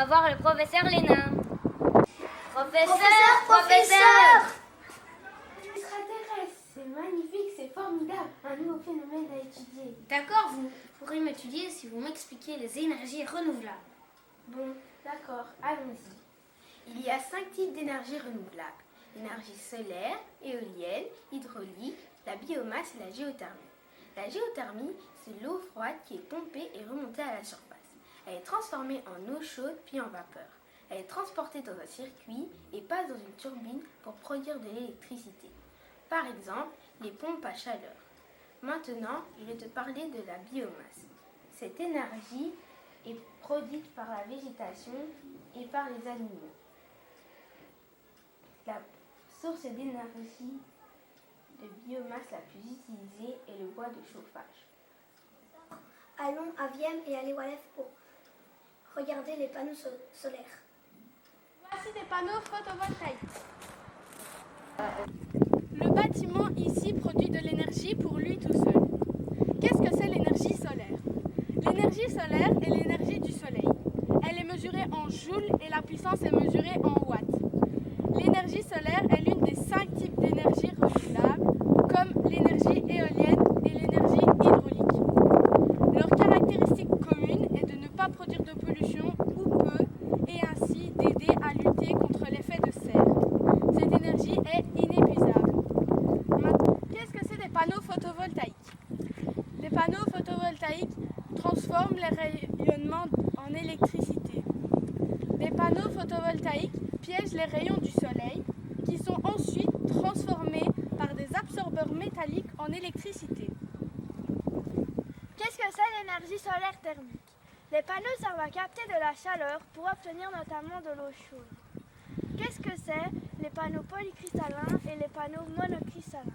voir le professeur Léna. Professeur! Extraterrestre, c'est magnifique, c'est formidable, un nouveau phénomène à étudier. D'accord, vous pourrez m'étudier si vous m'expliquez les énergies renouvelables. Bon, d'accord, allons-y. Il y a 5 types d'énergie renouvelable. L'énergie solaire, éolienne, hydraulique, la biomasse et la géothermie. La géothermie, c'est l'eau froide qui est pompée et remontée à la surface. Elle est transformée en eau chaude puis en vapeur. Elle est transportée dans un circuit et passe dans une turbine pour produire de l'électricité. Par exemple, les pompes à chaleur. Maintenant, je vais te parler de la biomasse. Cette énergie est produite par la végétation et par les animaux. La source d'énergie de biomasse la plus utilisée est le bois de chauffage. Allons à Vienne et à l'Ewalef pour regarder les panneaux solaires. Voici des panneaux photovoltaïques. Le bâtiment ici produit de l'énergie pour lui tout seul. Qu'est-ce que c'est l'énergie solaire? L'énergie solaire est l'énergie du soleil. Elle est mesurée en joules et la puissance est mesurée en watts. L'énergie solaire est l'une des 5 types d'énergie renouvelables, comme l'énergie éolienne et l'énergie hydraulique. Leur caractéristique commune est de ne pas produire de pollution ou peu, et ainsi d'aider à lutter contre l'effet de serre. Cette énergie est inépuisable. Qu'est-ce que c'est des panneaux photovoltaïques? Les panneaux photovoltaïques transforment les rayonnements en électricité. Des panneaux photovoltaïques piègent les rayons du soleil qui sont ensuite transformés par des absorbeurs métalliques en électricité. Qu'est-ce que c'est l'énergie solaire thermique? Les panneaux servent à capter de la chaleur pour obtenir notamment de l'eau chaude. Qu'est-ce que c'est les panneaux polycristallins et les panneaux monocristallins?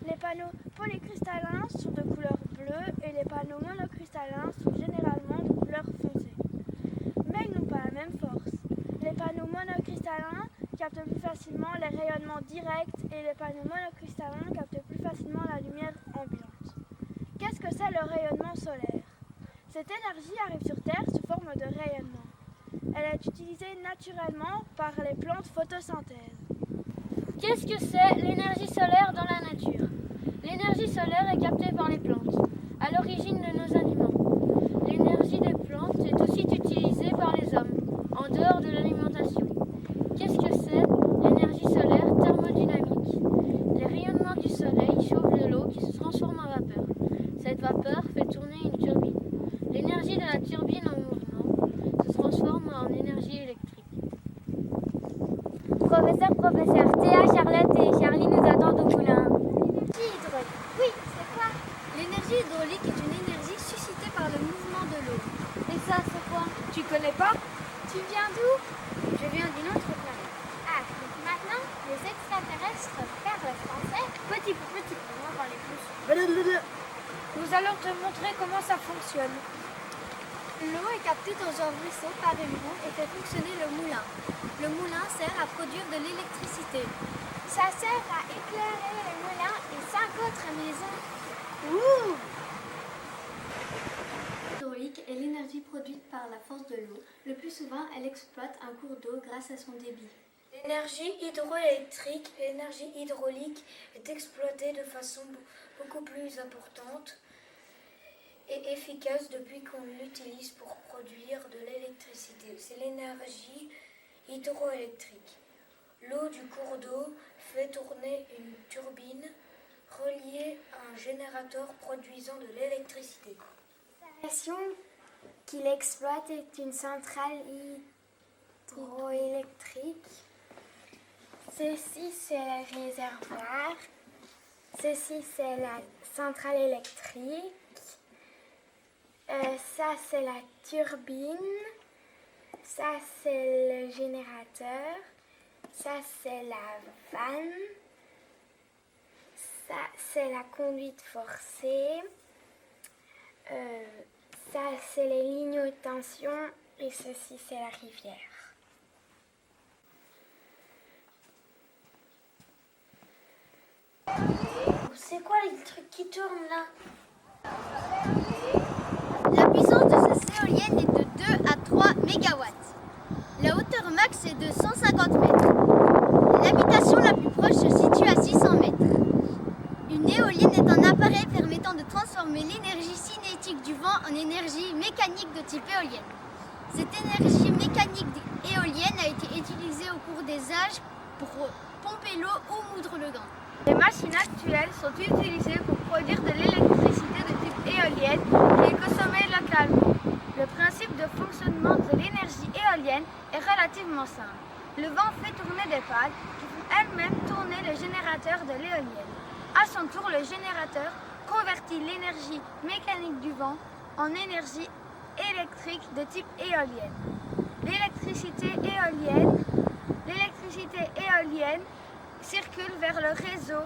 Les panneaux polycristallins sont de couleur bleue et les panneaux monocristallins sont généralement de couleur foncée. Mais ils n'ont pas la même force. Les panneaux monocristallins captent plus facilement les rayonnements directs et les panneaux monocristallins captent plus facilement la lumière ambiante. Qu'est-ce que c'est le rayonnement solaire? Cette énergie arrive sur Terre sous forme de rayonnement. Elle est utilisée naturellement par les plantes photosynthèse. Qu'est-ce que c'est l'énergie solaire dans la nature? L'énergie solaire est captée par les plantes, à l'origine de nos aliments. L'énergie des plantes est aussi utilisée par les hommes, en dehors de l'alimentation. Qu'est-ce que c'est l'énergie solaire thermodynamique? Les rayonnements du soleil chauffent de l'eau qui se transforme en vapeur. Cette vapeur fait tourner une turbine. L'énergie de la turbine en mouvement se transforme en énergie électrique. Professeur, Théa, Charlotte et Charlie nous attendent au moulin. Oui, c'est quoi? L'énergie hydraulique est une énergie suscitée par le mouvement de l'eau. Et ça, c'est quoi? Tu connais pas? Tu viens d'où? Je viens d'une autre planète. Ah, donc maintenant, les extraterrestres parlent français? Petit, on va parler plus. Nous allons te montrer comment ça fonctionne. L'eau est captée dans un ruisseau par une roue et fait fonctionner le moulin. Le moulin sert à produire de l'électricité. Ça sert à éclairer le moulin et 5 autres maisons. Ouh! L'hydraulique est l'énergie produite par la force de l'eau. Le plus souvent, elle exploite un cours d'eau grâce à son débit. L'énergie hydroélectrique, l'énergie hydraulique est exploitée de façon beaucoup plus importante et efficace depuis qu'on l'utilise pour produire de l'électricité. C'est l'énergie hydroélectrique. L'eau du cours d'eau fait tourner une turbine reliée à un générateur produisant de l'électricité. L'installation qu'il exploite est une centrale hydroélectrique. Ceci, c'est le réservoir. Ceci, c'est la centrale électrique. Ça, c'est la turbine. Ça, c'est le générateur. Ça, c'est la vanne. Ça, c'est la conduite forcée. Ça, c'est les lignes haute tension. Et ceci, c'est la rivière. C'est quoi les trucs qui tournent là? La puissance de ces éoliennes est de 2 à 3 mégawatts. vent en énergie mécanique de type éolienne. Cette énergie mécanique éolienne a été utilisée au cours des âges pour pomper l'eau ou moudre le grain. Les machines actuelles sont utilisées pour produire de l'électricité de type éolienne qui est consommée localement. Le principe de fonctionnement de l'énergie éolienne est relativement simple. Le vent fait tourner des pales qui font elles-mêmes tourner le générateur de l'éolienne. À son tour, le générateur convertit l'énergie mécanique du vent en énergie électrique de type éolienne. L'électricité éolienne circule vers le réseau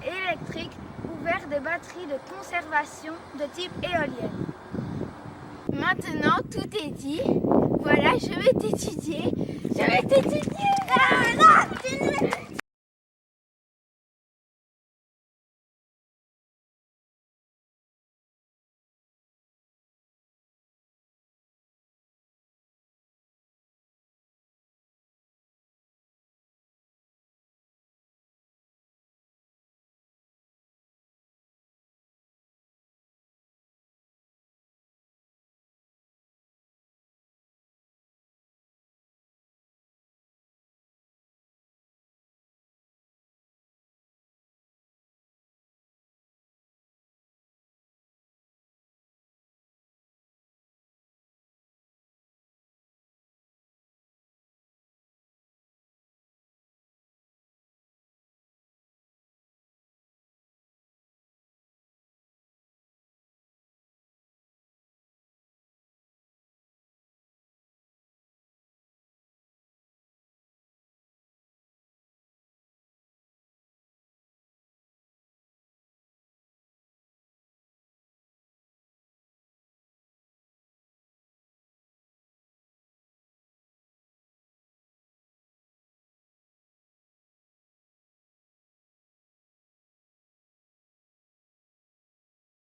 électrique ou vers des batteries de conservation de type éolienne. Maintenant, tout est dit. Voilà, je vais t'étudier.